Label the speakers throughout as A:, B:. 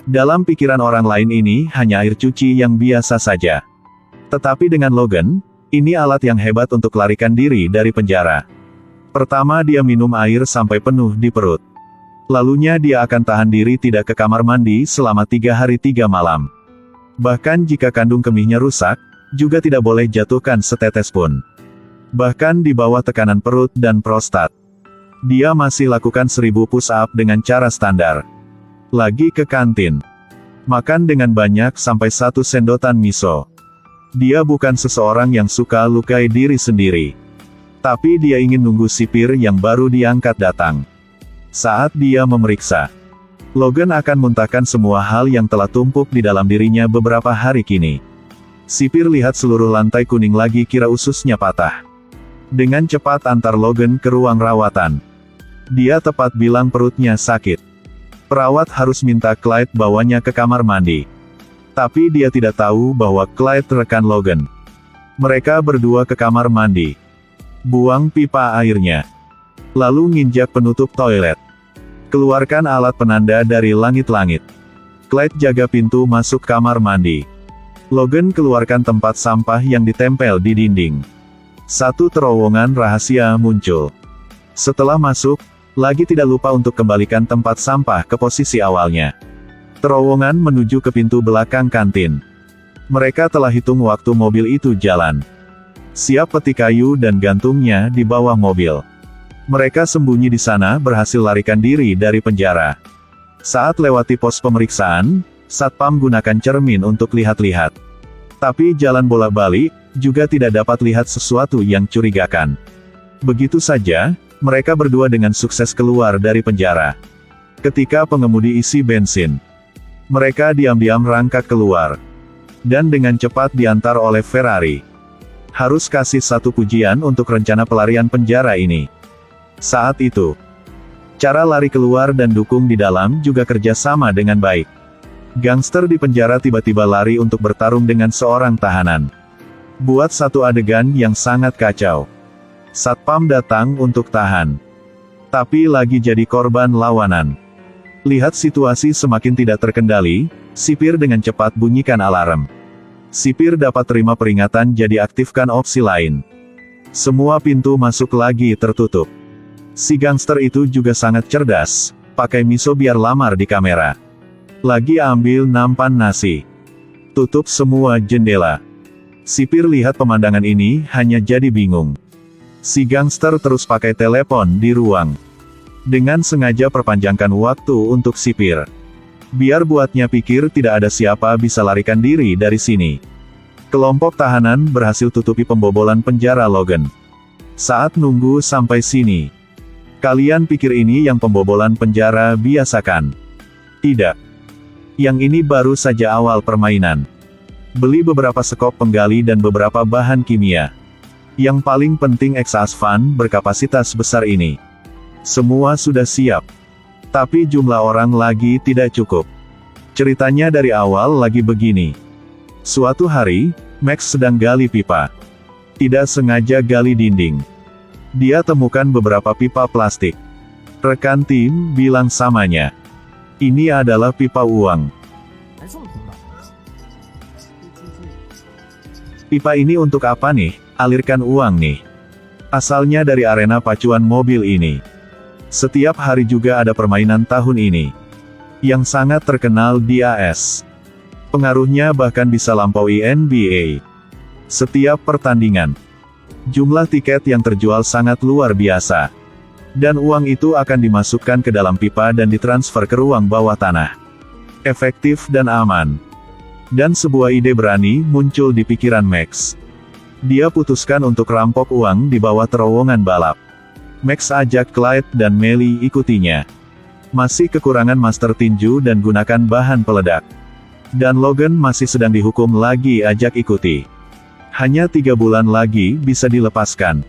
A: Dalam pikiran orang lain ini hanya air cuci yang biasa saja. Tetapi dengan Logan, ini alat yang hebat untuk larikan diri dari penjara. Pertama dia minum air sampai penuh di perut. Lalunya dia akan tahan diri tidak ke kamar mandi selama 3 hari 3 malam. Bahkan jika kandung kemihnya rusak, juga tidak boleh jatuhkan setetes pun. Bahkan di bawah tekanan perut dan prostat. Dia masih lakukan 1000 push-up dengan cara standar. Lagi ke kantin. Makan dengan banyak sampai 1 sendotan miso. Dia bukan seseorang yang suka lukai diri sendiri. Tapi dia ingin nunggu sipir yang baru diangkat datang. Saat dia memeriksa, Logan akan muntahkan semua hal yang telah tumpuk di dalam dirinya beberapa hari kini. Sipir lihat seluruh lantai kuning lagi kira ususnya patah. Dengan cepat antar Logan ke ruang rawatan. Dia tepat bilang perutnya sakit. Perawat harus minta Clyde bawanya ke kamar mandi. Tapi dia tidak tahu bahwa Clyde rekan Logan. Mereka berdua ke kamar mandi. Buang pipa airnya. Lalu nginjak penutup toilet. Keluarkan alat penanda dari langit-langit. Clyde jaga pintu masuk kamar mandi. Logan keluarkan tempat sampah yang ditempel di dinding. Satu terowongan rahasia muncul. Setelah masuk, lagi tidak lupa untuk kembalikan tempat sampah ke posisi awalnya. Terowongan menuju ke pintu belakang kantin. Mereka telah hitung waktu mobil itu jalan. Siap peti kayu dan gantungnya di bawah mobil. Mereka sembunyi di sana berhasil larikan diri dari penjara. Saat lewati pos pemeriksaan, Satpam gunakan cermin untuk lihat-lihat. Tapi jalan bolak-balik, juga tidak dapat lihat sesuatu yang curigakan. Begitu saja, mereka berdua dengan sukses keluar dari penjara. Ketika pengemudi isi bensin, mereka diam-diam rangkak keluar. Dan dengan cepat diantar oleh Ferrari. Harus kasih satu pujian untuk rencana pelarian penjara ini. Saat itu, cara lari keluar dan dukung di dalam juga kerja sama dengan baik. Gangster di penjara tiba-tiba lari untuk bertarung dengan seorang tahanan. Buat satu adegan yang sangat kacau. Satpam datang untuk tahan. Tapi lagi jadi korban lawanan. Lihat situasi semakin tidak terkendali, sipir dengan cepat bunyikan alarm. Sipir dapat terima peringatan jadi aktifkan opsi lain. Semua pintu masuk lagi tertutup. Si gangster itu juga sangat cerdas, pakai miso biar lamar di kamera. Lagi ambil nampan nasi. Tutup semua jendela. Sipir lihat pemandangan ini hanya jadi bingung. Si gangster terus pakai telepon di ruang. Dengan sengaja perpanjangkan waktu untuk sipir. Biar buatnya pikir tidak ada siapa bisa larikan diri dari sini. Kelompok tahanan berhasil tutupi pembobolan penjara Logan. Saat nunggu sampai sini. Kalian pikir ini yang pembobolan penjara biasa kan? Tidak. Yang ini baru saja awal permainan. Beli beberapa sekop penggali dan beberapa bahan kimia. Yang paling penting exhaust fan berkapasitas besar ini. Semua sudah siap. Tapi jumlah orang lagi tidak cukup. Ceritanya dari awal lagi begini. Suatu hari, Max sedang gali pipa. Tidak sengaja gali dinding. Dia temukan beberapa pipa plastik. Rekan tim bilang samanya. Ini adalah pipa uang. Pipa ini untuk apa nih? Alirkan uang nih. Asalnya dari arena pacuan mobil ini. Setiap hari juga ada permainan tahun ini. Yang sangat terkenal di AS. Pengaruhnya bahkan bisa lampaui NBA. Setiap pertandingan. Jumlah tiket yang terjual sangat luar biasa. Dan uang itu akan dimasukkan ke dalam pipa dan ditransfer ke ruang bawah tanah. Efektif dan aman. Dan sebuah ide berani muncul di pikiran Max. Dia putuskan untuk rampok uang di bawah terowongan balap. Max ajak Clyde dan Melly ikutinya. Masih kekurangan master tinju dan gunakan bahan peledak. Dan Logan masih sedang dihukum lagi ajak ikuti. Hanya 3 bulan lagi bisa dilepaskan.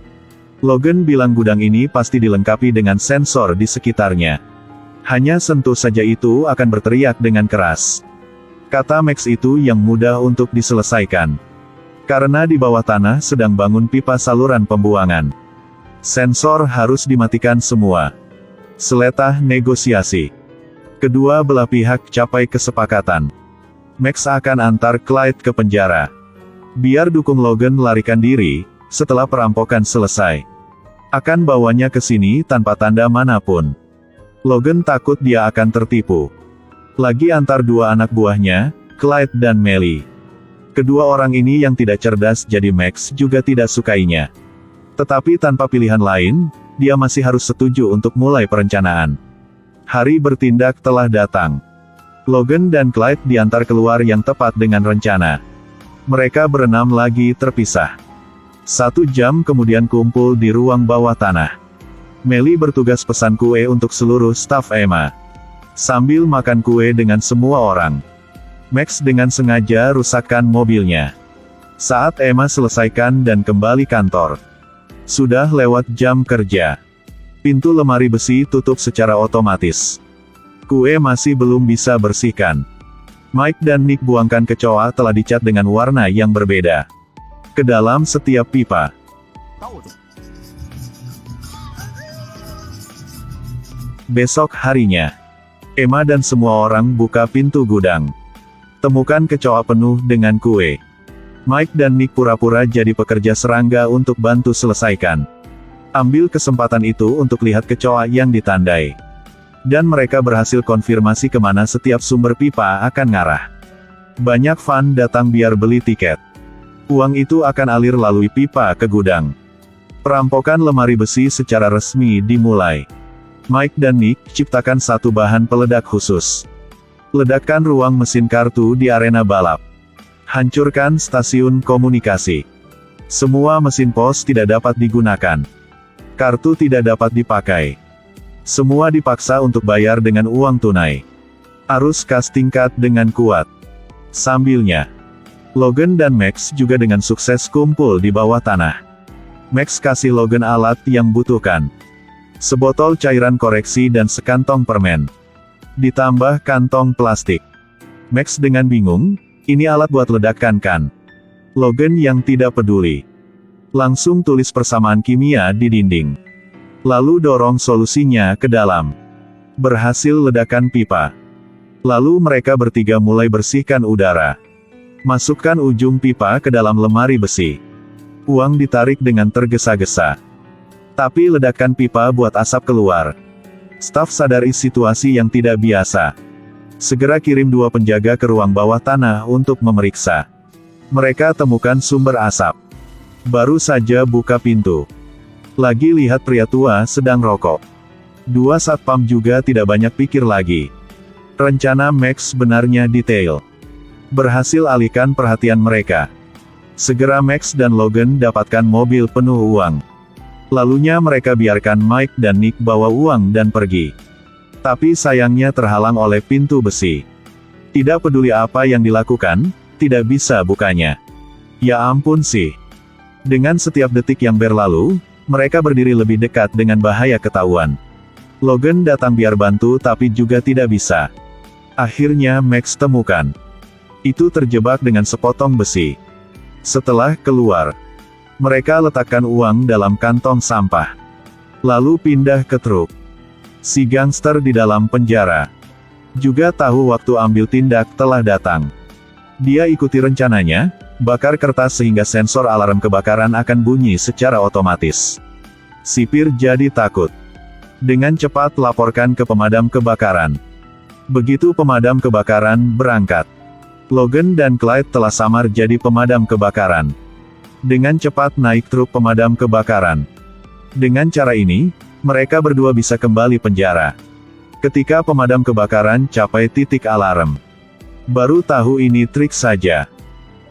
A: Logan bilang gudang ini pasti dilengkapi dengan sensor di sekitarnya. Hanya sentuh saja itu akan berteriak dengan keras. Kata Max itu yang mudah untuk diselesaikan. Karena di bawah tanah sedang bangun pipa saluran pembuangan. Sensor harus dimatikan semua. Seletah negosiasi. Kedua belah pihak capai kesepakatan. Max akan antar Clyde ke penjara. Biar dukung Logan melarikan diri, setelah perampokan selesai. Akan bawanya ke sini tanpa tanda manapun. Logan takut dia akan tertipu. Lagi antar dua anak buahnya, Clyde dan Melly. Kedua orang ini yang tidak cerdas jadi Max juga tidak sukainya. Tetapi tanpa pilihan lain, dia masih harus setuju untuk mulai perencanaan. Hari bertindak telah datang. Logan dan Clyde diantar keluar yang tepat dengan rencana. Mereka berenam lagi terpisah. 1 jam kemudian kumpul di ruang bawah tanah. Melly bertugas pesan kue untuk seluruh staf Emma. Sambil makan kue dengan semua orang, Max dengan sengaja rusakkan mobilnya. Saat Emma selesaikan dan kembali kantor, sudah lewat jam kerja. Pintu lemari besi tutup secara otomatis. Kue masih belum bisa bersihkan. Mike dan Nick buangkan kecoa telah dicat dengan warna yang berbeda ke dalam setiap pipa. Besok harinya, Emma dan semua orang buka pintu gudang. Temukan kecoa penuh dengan kue. Mike dan Nick pura-pura jadi pekerja serangga untuk bantu selesaikan. Ambil kesempatan itu untuk lihat kecoa yang ditandai. Dan mereka berhasil konfirmasi kemana setiap sumber pipa akan ngarah. Banyak fan datang biar beli tiket. Uang itu akan alir lalui pipa ke gudang. Perampokan lemari besi secara resmi dimulai. Mike dan Nick ciptakan satu bahan peledak khusus. Ledakan ruang mesin kartu di arena balap. Hancurkan stasiun komunikasi. Semua mesin pos tidak dapat digunakan. Kartu tidak dapat dipakai. Semua dipaksa untuk bayar dengan uang tunai. Arus kas tingkat dengan kuat. Sambilnya, Logan dan Max juga dengan sukses kumpul di bawah tanah. Max kasih Logan alat yang butuhkan. Sebotol cairan koreksi dan sekantong permen. Ditambah kantong plastik. Max dengan bingung, ini alat buat ledakan kan? Logan yang tidak peduli. Langsung tulis persamaan kimia di dinding. Lalu dorong solusinya ke dalam. Berhasil ledakan pipa. Lalu mereka bertiga mulai bersihkan udara. Masukkan ujung pipa ke dalam lemari besi. Uang ditarik dengan tergesa-gesa. Tapi ledakan pipa buat asap keluar. Staf sadari situasi yang tidak biasa. Segera kirim 2 penjaga ke ruang bawah tanah untuk memeriksa. Mereka temukan sumber asap. Baru saja buka pintu. Lagi lihat pria tua sedang rokok. 2 satpam juga tidak banyak pikir lagi. Rencana Max benarnya detail. Berhasil alihkan perhatian mereka. Segera Max dan Logan dapatkan mobil penuh uang. Lalunya mereka biarkan Mike dan Nick bawa uang dan pergi. Tapi sayangnya terhalang oleh pintu besi. Tidak peduli apa yang dilakukan, tidak bisa bukanya. Ya ampun sih. Dengan setiap detik yang berlalu, mereka berdiri lebih dekat dengan bahaya ketahuan. Logan datang biar bantu tapi juga tidak bisa. Akhirnya Max temukan. Itu terjebak dengan sepotong besi. Setelah keluar, mereka letakkan uang dalam kantong sampah. Lalu pindah ke truk. Si gangster di dalam penjara juga tahu waktu ambil tindak telah datang. Dia ikuti rencananya, bakar kertas sehingga sensor alarm kebakaran akan bunyi secara otomatis. Sipir jadi takut. Dengan cepat laporkan ke pemadam kebakaran. Begitu pemadam kebakaran berangkat, Logan dan Clyde telah samar jadi pemadam kebakaran. Dengan cepat naik truk pemadam kebakaran. Dengan cara ini, mereka berdua bisa kembali penjara. Ketika pemadam kebakaran capai titik alarm, baru tahu ini trik saja.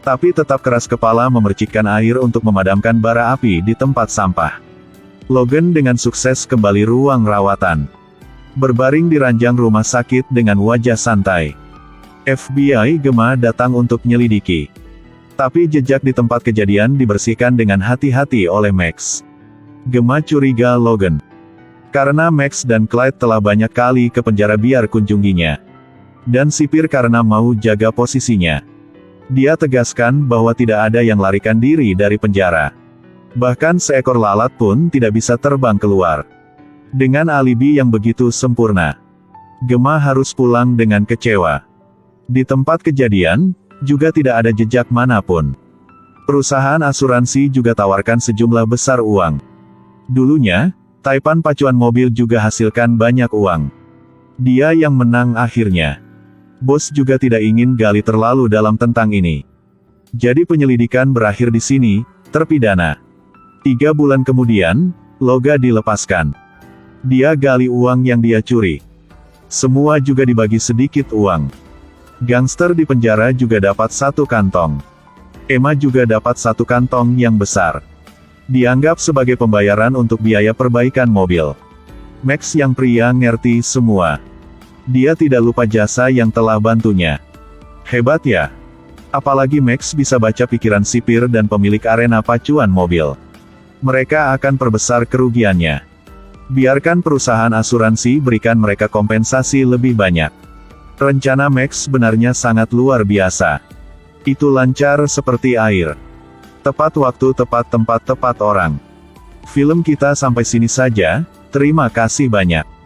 A: Tapi tetap keras kepala memercikkan air untuk memadamkan bara api di tempat sampah. Logan dengan sukses kembali ruang rawatan. Berbaring di ranjang rumah sakit dengan wajah santai. FBI Gemma datang untuk nyelidiki. Tapi jejak di tempat kejadian dibersihkan dengan hati-hati oleh Max. Gemma curiga Logan. Karena Max dan Clyde telah banyak kali ke penjara biar kunjunginya. Dan sipir karena mau jaga posisinya. Dia tegaskan bahwa tidak ada yang larikan diri dari penjara. Bahkan seekor lalat pun tidak bisa terbang keluar. Dengan alibi yang begitu sempurna, Gemma harus pulang dengan kecewa. Di tempat kejadian, juga tidak ada jejak manapun. Perusahaan asuransi juga tawarkan sejumlah besar uang. Dulunya, Taipan pacuan mobil juga hasilkan banyak uang. Dia yang menang akhirnya. Bos juga tidak ingin gali terlalu dalam tentang ini. Jadi penyelidikan berakhir di sini, terpidana. 3 bulan kemudian, Loga dilepaskan. Dia gali uang yang dia curi. Semua juga dibagi sedikit uang. Gangster di penjara juga dapat 1 kantong. Emma juga dapat 1 kantong yang besar. Dianggap sebagai pembayaran untuk biaya perbaikan mobil. Max yang pria ngerti semua. Dia tidak lupa jasa yang telah bantunya. Hebat ya. Apalagi Max bisa baca pikiran sipir dan pemilik arena pacuan mobil. Mereka akan perbesar kerugiannya. Biarkan perusahaan asuransi berikan mereka kompensasi lebih banyak. Rencana Max sebenarnya sangat luar biasa. Itu lancar seperti air. Tepat waktu, tepat tempat, tepat orang. Film kita sampai sini saja, terima kasih banyak.